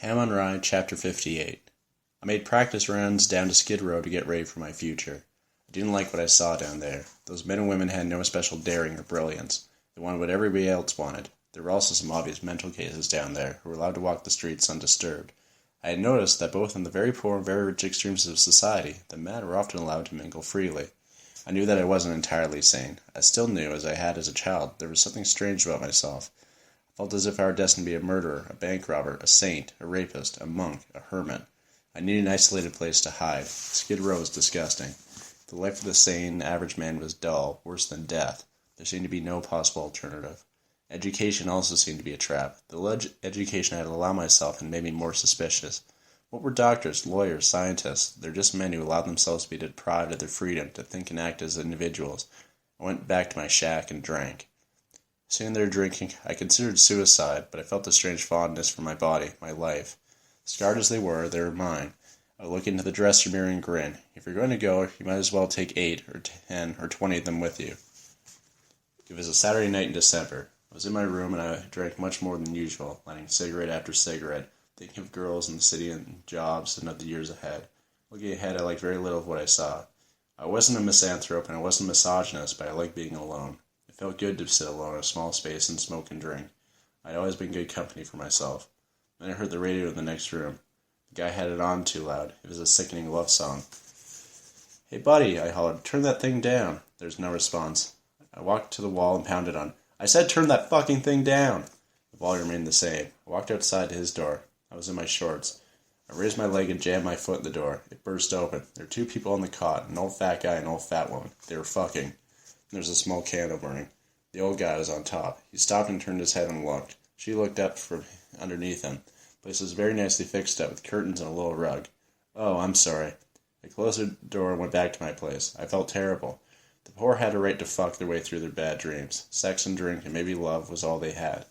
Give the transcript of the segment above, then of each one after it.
On Rye, Chapter 58. I made practice runs down to Skid Row to get ready for my future. I didn't like what I saw down there. Those men and women had no special daring or brilliance. They wanted what everybody else wanted. There were also some obvious mental cases down there who were allowed to walk the streets undisturbed. I had noticed that both in the very poor and very rich extremes of society, the men were often allowed to mingle freely. I knew that I wasn't entirely sane. I still knew, as I had as a child, there was something strange about myself. I felt as if I were destined to be a murderer, a bank robber, a saint, a rapist, a monk, a hermit. I needed an isolated place to hide. Skid Row was disgusting. The life of the sane, average man was dull, worse than death. There seemed to be no possible alternative. Education also seemed to be a trap. The education I had allowed myself had made me more suspicious. What were doctors, lawyers, scientists? They're just men who allowed themselves to be deprived of their freedom to think and act as individuals. I went back to my shack and drank. Sitting there drinking, I considered suicide, but I felt a strange fondness for my body, my life. Scarred as they were mine. I would look into the dresser mirror and grin. If you're going to go, you might as well take 8 or 10 or 20 of them with you. It was a Saturday night in December. I was in my room and I drank much more than usual, lighting cigarette after cigarette, thinking of girls in the city and jobs and of the years ahead. Looking ahead, I liked very little of what I saw. I wasn't a misanthrope and I wasn't a misogynist, but I liked being alone. It felt good to sit alone in a small space and smoke and drink. I'd always been good company for myself. Then I heard the radio in the next room. The guy had it on too loud. It was a sickening love song. "Hey buddy," I hollered, "turn that thing down." There was no response. I walked to the wall and pounded on. "I said turn that fucking thing down!" The wall remained the same. I walked outside to his door. I was in my shorts. I raised my leg and jammed my foot in the door. It burst open. There were 2 people on the cot, an old fat guy and an old fat woman. They were fucking. There was a small candle burning. The old guy was on top. He stopped and turned his head and looked. She looked up from underneath him. The place was very nicely fixed up with curtains and a little rug. "Oh, I'm sorry." I closed the door and went back to my place. I felt terrible. The poor had a right to fuck their way through their bad dreams. Sex and drink and maybe love was all they had. I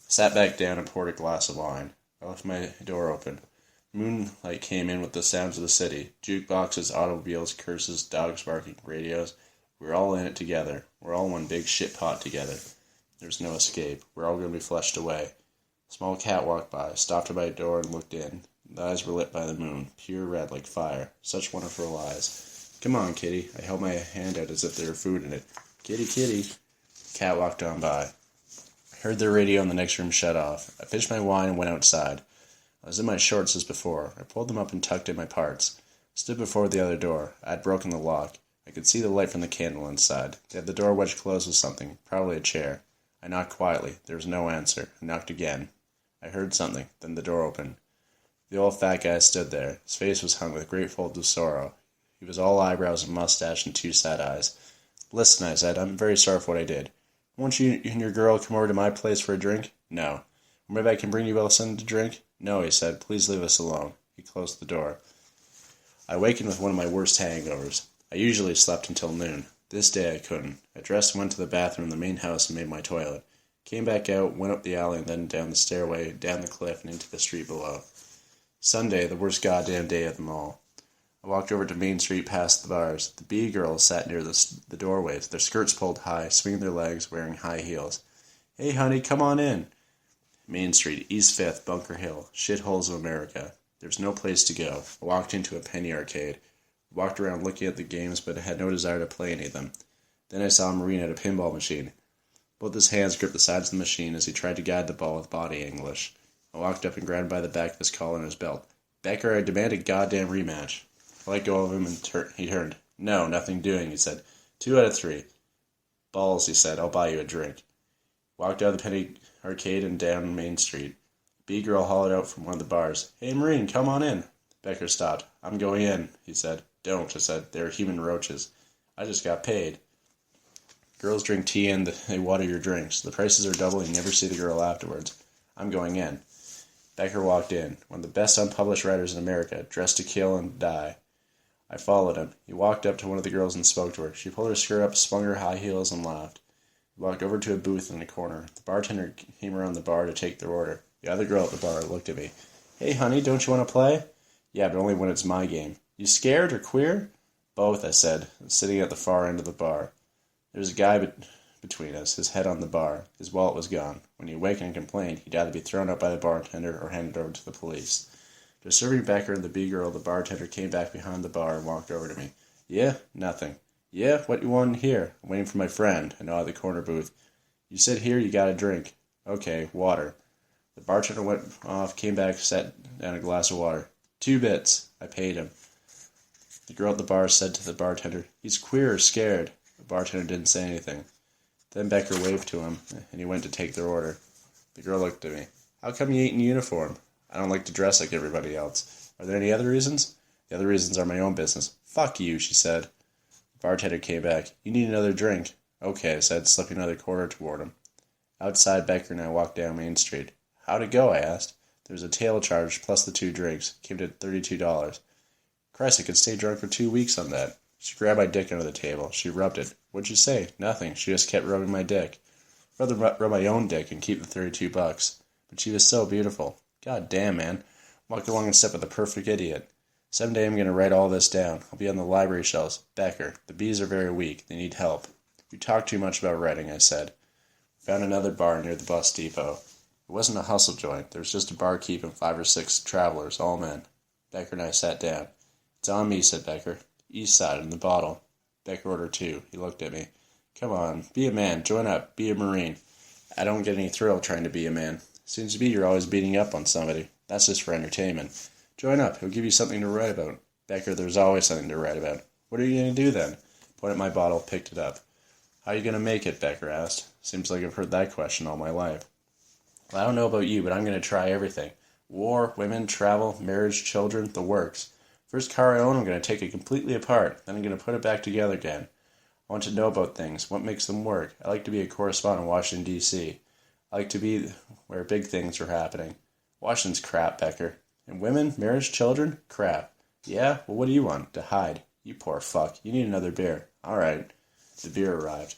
sat back down and poured a glass of wine. I left my door open. Moonlight came in with the sounds of the city. Jukeboxes, automobiles, curses, dogs barking, radios. We're all in it together. We're all one big shit pot together. There's no escape. We're all going to be flushed away. A small cat walked by, stopped at my door and looked in. The eyes were lit by the moon, pure red like fire. Such wonderful eyes. "Come on, kitty." I held my hand out as if there were food in it. "Kitty, kitty." The cat walked on by. I heard the radio in the next room shut off. I finished my wine and went outside. I was in my shorts as before. I pulled them up and tucked in my parts. I stood before the other door. I had broken the lock. I could see the light from the candle inside. They had the door wedged closed with something, probably a chair. I knocked quietly. There was no answer. I knocked again. I heard something. Then the door opened. The old fat guy stood there. His face was hung with great folds of sorrow. He was all eyebrows and mustache and 2 sad eyes. "Listen," I said, "I'm very sorry for what I did. Won't you and your girl come over to my place for a drink?" "No." "Or maybe I can bring you both something to drink?" "No," he said. "Please leave us alone." He closed the door. I awakened with one of my worst hangovers. I usually slept until noon. This day I couldn't. I dressed and went to the bathroom in the main house and made my toilet. Came back out, went up the alley and then down the stairway, down the cliff and into the street below. Sunday, the worst goddamn day of them all. I walked over to Main Street past the bars. The B girls sat near the doorways, their skirts pulled high, swinging their legs, wearing high heels. "Hey honey, come on in." Main Street, East 5th, Bunker Hill, shitholes of America. There was no place to go. I walked into a penny arcade. Walked around looking at the games, but had no desire to play any of them. Then I saw a Marine at a pinball machine. Both his hands gripped the sides of the machine as he tried to guide the ball with body English. I walked up and grabbed him by the back of his collar and his belt. "Becker, I demand a goddamn rematch." I let go of him and he turned. "No, nothing doing," he said. 2 out of 3. "Balls," he said. "I'll buy you a drink." Walked out of the penny arcade and down Main Street. A B girl hollered out from one of the bars. "Hey, Marine, come on in." Becker stopped. "I'm going in," he said. "Don't," I said. "They're human roaches. I just got paid." Girls drink tea and they water your drinks. The prices are double and you never see the girl afterwards. "I'm going in." Becker walked in. One of the best unpublished writers in America, dressed to kill and die. I followed him. He walked up to one of the girls and spoke to her. She pulled her skirt up, swung her high heels, and laughed. He walked over to a booth in the corner. The bartender came around the bar to take their order. The other girl at the bar looked at me. "Hey, honey, don't you want to play?" "Yeah, but only when it's my game." "You scared or queer?" "Both," I said, sitting at the far end of the bar. There was a guy between us, his head on the bar. His wallet was gone. When he awakened and complained, he'd either be thrown out by the bartender or handed over to the police. Just serving Becker and the B-girl, the bartender came back behind the bar and walked over to me. Yeah? Nothing. Yeah? What you want here? I'm waiting for my friend. I know at the corner booth. You sit here, you got a drink. Okay, water. The bartender went off, came back, set down a glass of water. 2 bits. I paid him. The girl at the bar said to the bartender, He's queer or scared. The bartender didn't say anything. Then Becker waved to him, and he went to take their order. The girl looked at me. How come you ain't in uniform? I don't like to dress like everybody else. Are there any other reasons? The other reasons are my own business. Fuck you, she said. The bartender came back. You need another drink. Okay, I said, slipping another quarter toward him. Outside, Becker and I walked down Main Street. How'd it go? I asked. There was a tail charge plus the 2 drinks. Came to $32. Christ, I could stay drunk for 2 weeks on that. She grabbed my dick under the table. She rubbed it. What'd you say? Nothing. She just kept rubbing my dick. I'd rather rub my own dick and keep the $32. But she was so beautiful. God damn, man. Walk along and step with the perfect idiot. Someday I'm going to write all this down. I'll be on the library shelves. Becker, the bees are very weak. They need help. You talk too much about writing, I said. Found another bar near the bus depot. It wasn't a hustle joint. There was just a barkeep and 5 or 6 travelers, all men. Becker and I sat down. It's on me, said Becker. East side in the bottle. Becker ordered 2. He looked at me. Come on, be a man. Join up. Be a Marine. I don't get any thrill trying to be a man. Seems to be you're always beating up on somebody. That's just for entertainment. Join up. He'll give you something to write about. Becker, there's always something to write about. What are you going to do then? Pointed at my bottle, picked it up. How are you going to make it? Becker asked. Seems like I've heard that question all my life. Well, I don't know about you, but I'm going to try everything. War, women, travel, marriage, children, the works. First car I own, I'm going to take it completely apart. Then I'm going to put it back together again. I want to know about things, what makes them work. I like to be a correspondent in Washington, D.C. I like to be where big things are happening. Washington's crap, Becker. And women, marriage, children? Crap. Yeah? Well, what do you want? To hide. You poor fuck. You need another beer. All right. The beer arrived.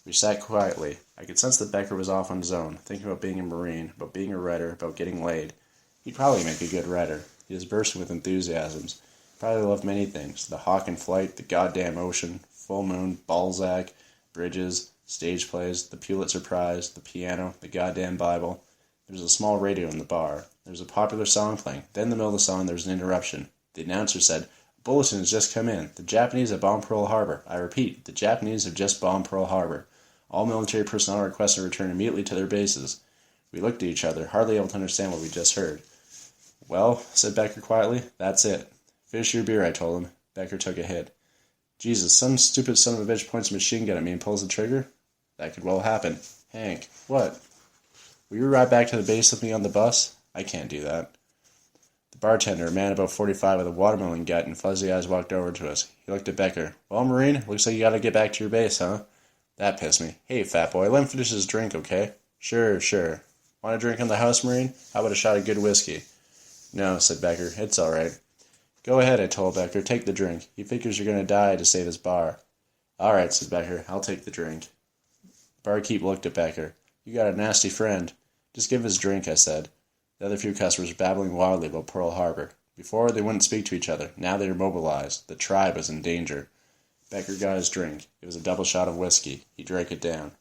We sat quietly. I could sense that Becker was off on his own, thinking about being a Marine, about being a writer, about getting laid. He'd probably make a good writer. He was bursting with enthusiasms. He probably loved many things. The hawk in flight, the goddamn ocean, full moon, Balzac, bridges, stage plays, the Pulitzer Prize, the piano, the goddamn Bible. There was a small radio in the bar. There was a popular song playing. Then in the middle of the song there was an interruption. The announcer said, "A bulletin has just come in. The Japanese have bombed Pearl Harbor. I repeat, the Japanese have just bombed Pearl Harbor. All military personnel are requested to return immediately to their bases." We looked at each other, hardly able to understand what we just heard. "Well," said Becker quietly, "that's it." "Finish your beer," I told him. Becker took a hit. "Jesus, some stupid son of a bitch points a machine gun at me and pulls the trigger?" "That could well happen." "Hank." "What?" "Will you ride back to the base with me on the bus?" "I can't do that." The bartender, a man about 45 with a watermelon gut and fuzzy eyes, walked over to us. He looked at Becker. "Well, Marine, looks like you gotta get back to your base, huh?" That pissed me. "Hey, fat boy, let him finish his drink, okay?" Sure. "Want a drink on the house, Marine? How about a shot of good whiskey?" "No," said Becker. "It's all right." "Go ahead," I told Becker. "Take the drink. He figures you're going to die to save his bar." "All right," said Becker. "I'll take the drink." Barkeep looked at Becker. "You got a nasty friend." "Just give his drink," I said. The other few customers were babbling wildly about Pearl Harbor. Before, they wouldn't speak to each other. Now they were mobilized. The tribe was in danger. Becker got his drink. It was a double shot of whiskey. He drank it down.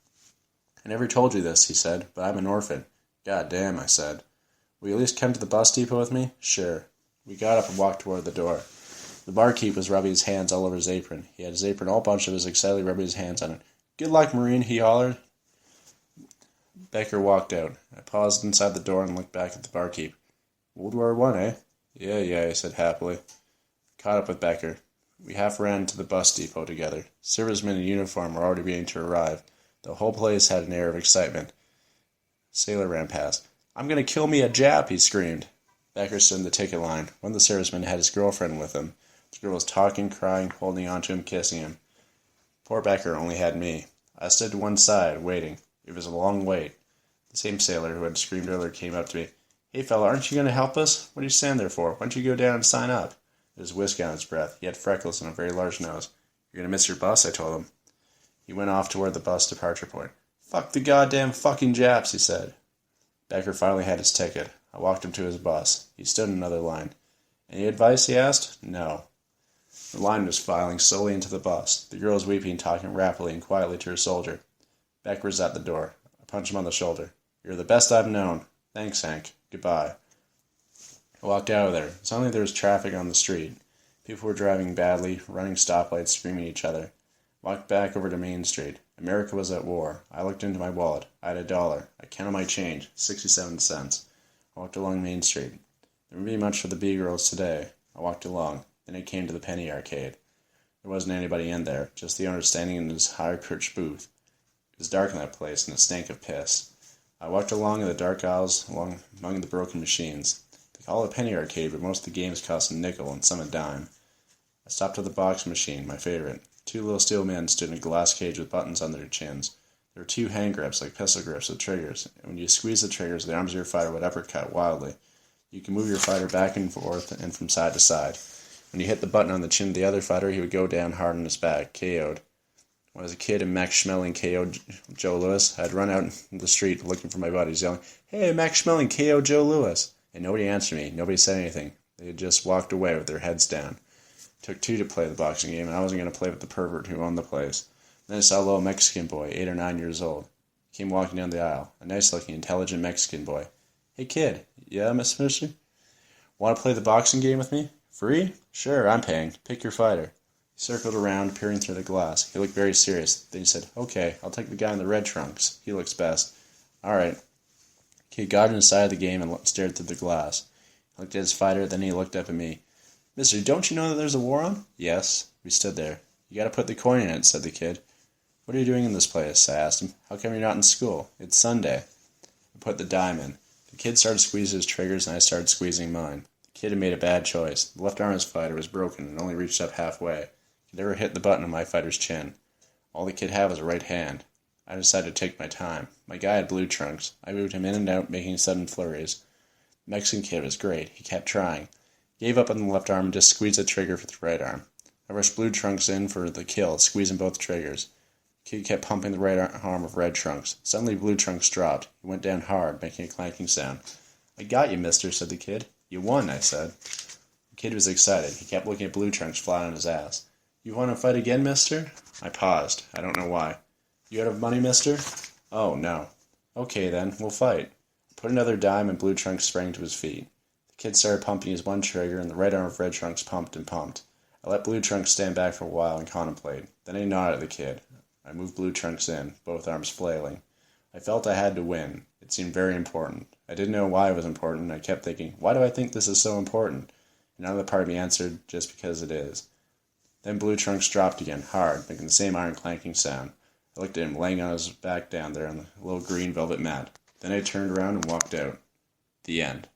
"I never told you this," he said, "but I'm an orphan." "God damn," I said. "Will you at least come to the bus depot with me?" "Sure." We got up and walked toward the door. The barkeep was rubbing his hands all over his apron. He had his apron all bunched up as excitedly rubbing his hands on it. "Good luck, Marine," he hollered. Becker walked out. I paused inside the door and looked back at the barkeep. "World War I, eh?" Yeah, he said happily. Caught up with Becker. We half ran to the bus depot together. Servicemen in uniform were already beginning to arrive. The whole place had an air of excitement. Sailor ran past. "I'm going to kill me a Jap," he screamed. Becker stood in the ticket line. One of the servicemen had his girlfriend with him. The girl was talking, crying, holding on to him, kissing him. Poor Becker only had me. I stood to one side, waiting. It was a long wait. The same sailor who had screamed earlier came up to me. "Hey, fella, aren't you going to help us? What do you stand there for? Why don't you go down and sign up?" There was whiskey on his breath. He had freckles and a very large nose. "You're going to miss your bus," I told him. He went off toward the bus departure point. "Fuck the goddamn fucking Japs," he said. Becker finally had his ticket. I walked him to his bus. He stood in another line. "Any advice?" he asked. "No." The line was filing slowly into the bus. The girl was weeping, talking rapidly and quietly to her soldier. Beck was at the door. I punched him on the shoulder. "You're the best I've known." "Thanks, Hank. Goodbye." I walked out of there. Suddenly there was traffic on the street. People were driving badly, running stoplights, screaming at each other. I walked back over to Main Street. America was at war. I looked into my wallet. I had $1. I counted my change, 67 cents. I walked along Main Street. There wouldn't be much for the B-girls today. I walked along. Then I came to the penny arcade. There wasn't anybody in there, just the owner standing in his high-perched booth. It was dark in that place, and it stank of piss. I walked along in the dark aisles among the broken machines. They call it a penny arcade, but most of the games cost a nickel and some a dime. I stopped at the box machine, my favorite. 2 little steel men stood in a glass cage with buttons on their chins. There were 2 hand grips, like pistol grips with triggers, and when you squeeze the triggers, the arms of your fighter would uppercut wildly. You can move your fighter back and forth and from side to side. When you hit the button on the chin of the other fighter, he would go down hard on his back, KO'd. When I was a kid and Max Schmeling KO'd Joe Louis, I'd run out in the street looking for my buddies, yelling, "Hey, Max Schmeling KO'd Joe Louis!" And nobody answered me. Nobody said anything. They had just walked away with their heads down. It took 2 to play the boxing game, and I wasn't going to play with the pervert who owned the place. Then I saw a little Mexican boy, 8 or 9 years old. He came walking down the aisle. A nice-looking, intelligent Mexican boy. "Hey, kid." "Yeah, Mister? Want to play the boxing game with me?" "Free?" "Sure, I'm paying. Pick your fighter." He circled around, peering through the glass. He looked very serious. Then he said, "Okay, I'll take the guy in the red trunks. He looks best." "All right." He got inside the game and stared through the glass. He looked at his fighter, then he looked up at me. "Mister, don't you know that there's a war on?" "Yes." We stood there. "You gotta put the coin in it," said the kid. "What are you doing in this place?" I asked him. "How come you're not in school? It's Sunday." I put the dime in. The kid started squeezing his triggers, and I started squeezing mine. The kid had made a bad choice. The left arm of his fighter was broken and only reached up halfway. He never hit the button on my fighter's chin. All the kid had was a right hand. I decided to take my time. My guy had blue trunks. I moved him in and out, making sudden flurries. The Mexican kid was great. He kept trying. He gave up on the left arm and just squeezed the trigger with the right arm. I rushed blue trunks in for the kill, squeezing both triggers. The kid kept pumping the right arm of red trunks. Suddenly blue trunks dropped. He went down hard, making a clanking sound. "I got you, mister," said the kid. "You won," I said. The kid was excited. He kept looking at blue trunks flat on his ass. "You want to fight again, mister?" I paused. I don't know why. "You out of money, mister?" "Oh, no." "Okay, then. We'll fight." I put another dime and blue trunks sprang to his feet. The kid started pumping his one trigger, and the right arm of red trunks pumped and pumped. I let blue trunks stand back for a while and contemplate. Then I nodded at the kid. I moved blue trunks in, both arms flailing. I felt I had to win. It seemed very important. I didn't know why it was important. I kept thinking, why do I think this is so important? And another part of me answered, just because it is. Then blue trunks dropped again, hard, making the same iron clanking sound. I looked at him laying on his back down there on the little green velvet mat. Then I turned around and walked out. The end.